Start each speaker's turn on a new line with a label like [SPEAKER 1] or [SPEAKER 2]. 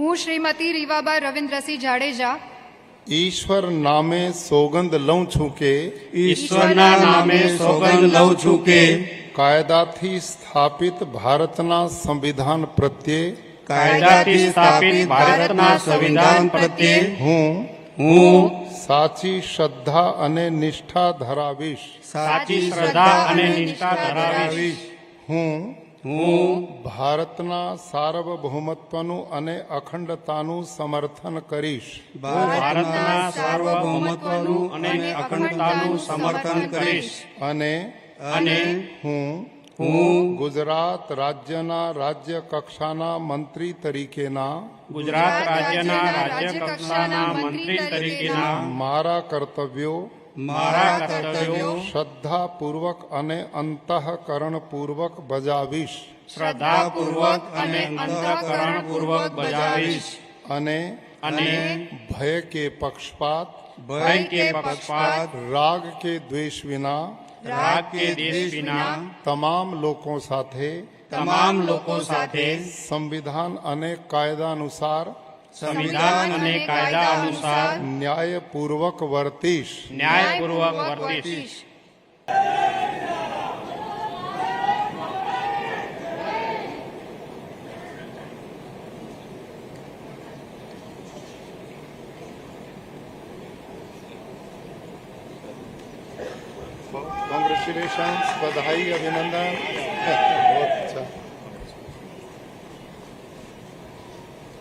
[SPEAKER 1] હું શ્રીમતી રીવાબા રવિન્દ્રસિંહ જાડેજા
[SPEAKER 2] ઈશ્વર નામે સોગંદ લઉં છું કે
[SPEAKER 3] ઈશ્વરના નામે સોગંદ લઉં છું કે
[SPEAKER 2] કાયદાથી સ્થાપિત ભારતના સંવિધાન પ્રત્યે
[SPEAKER 3] કાયદાથી સ્થાપિત ભારતના સંવિધાન પ્રત્યે હું
[SPEAKER 2] સાચી શ્રદ્ધા અને નિષ્ઠા ધરાવીશ.
[SPEAKER 3] સાચી શ્રદ્ધા અને નિષ્ઠા ધરાવીશ.
[SPEAKER 2] હું
[SPEAKER 3] હું
[SPEAKER 2] ભારતના સાર્વભૌમત્વનું અને અખંડતાનું સમર્થન કરીશ.
[SPEAKER 3] ભારતના સાર્વભૌમત્વનું અને અખંડતાનું સમર્થન કરીશ.
[SPEAKER 2] અને હું ગુજરાત રાજ્યના રાજ્ય કક્ષાના મંત્રી તરીકેના
[SPEAKER 3] ગુજરાત રાજ્યના રાજ્ય કક્ષાના મંત્રી તરીકેના
[SPEAKER 2] મારા કર્તવ્યો શ્રદ્ધાપૂર્વક અને અંતઃકરણપૂર્વક બજાવીશ.
[SPEAKER 3] શ્રદ્ધાપૂર્વક અને અંતઃકરણપૂર્વક બજાવીશ.
[SPEAKER 2] અને ભય કે પક્ષપાત રાગ કે દ્વેષ વિના તમામ લોકો સાથે સંવિધાન અને કાયદા અનુસાર ન્યાયપૂર્વક વર્તીશ. Congratulations, बधाई, अभिनंदन.